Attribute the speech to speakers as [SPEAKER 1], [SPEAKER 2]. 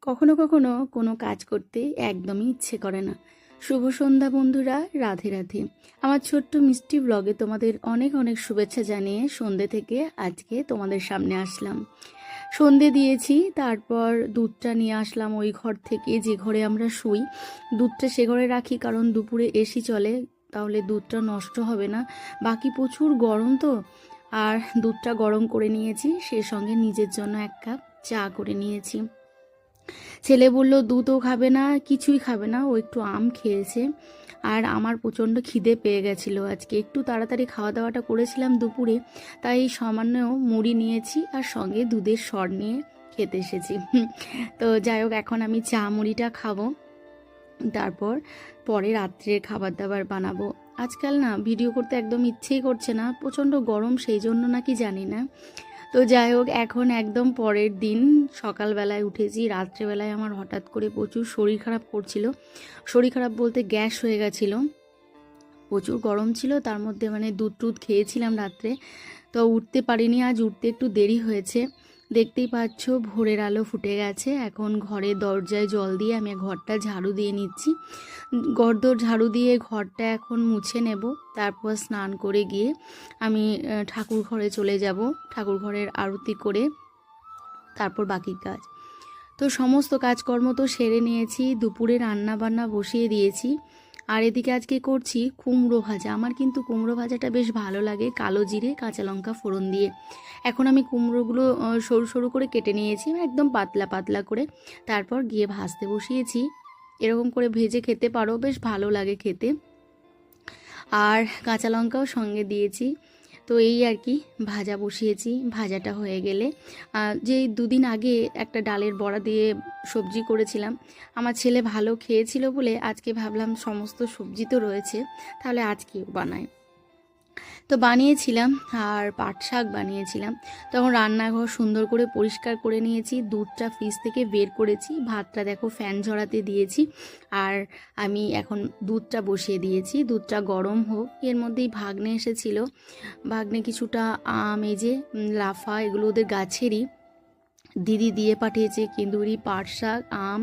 [SPEAKER 1] কখনো কখনো কোনো কাজ করতে একদমই ইচ্ছে করে না। শুভ সন্ধ্যা বন্ধুরা, রাধে রাধে। আমার ছোট্ট মিষ্টি ব্লগে তোমাদের অনেক অনেক শুভেচ্ছা জানিয়ে সন্ধে থেকে আজকে তোমাদের সামনে আসলাম। সন্ধে দিয়েছি, তারপর দুধটা নিয়ে আসলাম ওই ঘর থেকে যে ঘরে আমরা শুই। দুধটা সে ঘরে রাখি, কারণ দুপুরে এসি চলে, তাহলে দুধটা নষ্ট হবে না। বাকি প্রচুর গরম তো, আর দুধটা গরম করে নিয়েছি, সে সঙ্গে নিজের জন্য এক কাপ চা করে নিয়েছি। ছেলে বলল দুধও খাবে না, কিছুই খাবে না, ও একটু আম খেয়েছে। আর আমার প্রচণ্ড খিদে পেয়ে গেছিলো, আজকে একটু তাড়াতাড়ি খাওয়া দাওয়াটা করেছিলাম দুপুরে, তাই সামান্য মুড়ি নিয়েছি আর সঙ্গে দুধের সর নিয়ে খেতে এসেছি। তো যাই হোক, এখন আমি চা মুড়িটা খাবো, তারপর পরে রাত্রের খাবার দাবার বানাবো। আজকাল না ভিডিও করতে একদম ইচ্ছেই করছে না, প্রচণ্ড গরম, সেই জন্য নাকি জানি না। তো যাই হোক, এখন একদম পরের দিন সকালবেলায় উঠেছি। রাত্রেবেলায় আমার হঠাৎ করে প্রচুর শরীর খারাপ করছিল। শরীর খারাপ বলতে গ্যাস হয়ে গেছিলো, প্রচুর গরম ছিল, তার মধ্যে দুধ টুধ খেয়েছিলাম রাত্রে, তো উঠতে পারিনি। আজ উঠতে একটু দেরি হয়েছে। দেখতেই পাচ্ছ ভোরের আলো ফুটে গেছে। এখন ঘরের দরজায় জল দিয়ে আমি ঘরটা ঝাড়ু দিয়ে নিচ্ছি। ঘরদোর ঝাড়ু দিয়ে ঘরটা এখন মুছে নেব, তারপর স্নান করে গিয়ে আমি ঠাকুর ঘরে চলে যাব। ঠাকুর ঘরের আরতি করে তারপর বাকি কাজ। তো সমস্ত কাজকর্ম তো সেরে নিয়েছি, দুপুরে রান্না বান্না বসিয়ে দিয়েছি। আর এদিকে আজকে করছি কুমড়ো ভাজা। আমার কিন্তু কুমড়ো ভাজাটা বেশ ভালো লাগে, কালো জিরে কাঁচা লঙ্কা ফোড়ন দিয়ে। এখন আমি কুমড়োগুলো সরু সরু করে কেটে নিয়েছি, একদম পাতলা পাতলা করে, তারপর গিয়ে ভাজতে বসিয়েছি। এরকম করে ভেজে খেতে পারো, বেশ ভালো লাগে খেতে। আর কাঁচা লঙ্কাও সঙ্গে দিয়েছি। তো এই আর কি, ভাজা বসিয়েছি। ভাজাটা হয়ে গেলে যে দুদিন আগে একটা ডালের বড়া দিয়ে সবজি করেছিলাম, আমার ছেলে ভালো খেয়েছিল বলে আজকে ভাবলাম সমস্ত সবজি তো রয়েছে, তাহলে আজকেও বানাই। তো বানিয়েছিলাম, আর পাট শাক বানিয়েছিলাম। তখন রান্নাঘর সুন্দর করে পরিষ্কার করে নিয়েছি, দুধটা ফ্রিজ থেকে বের করেছি, ভাতটা দেখো ফ্যান ঝরাতে দিয়েছি, আর আমি এখন দুধটা বসিয়ে দিয়েছি। দুধটা গরম হোক, এর মধ্যেই ভাগ্নে এসেছিল। ভাগ্নে কিছুটা আম, এই যে লাফা, এগুলো ওদের গাছেরই, দিদি দিয়ে পাঠিয়েছে, কেঁদুরি, পাট শাক, আম,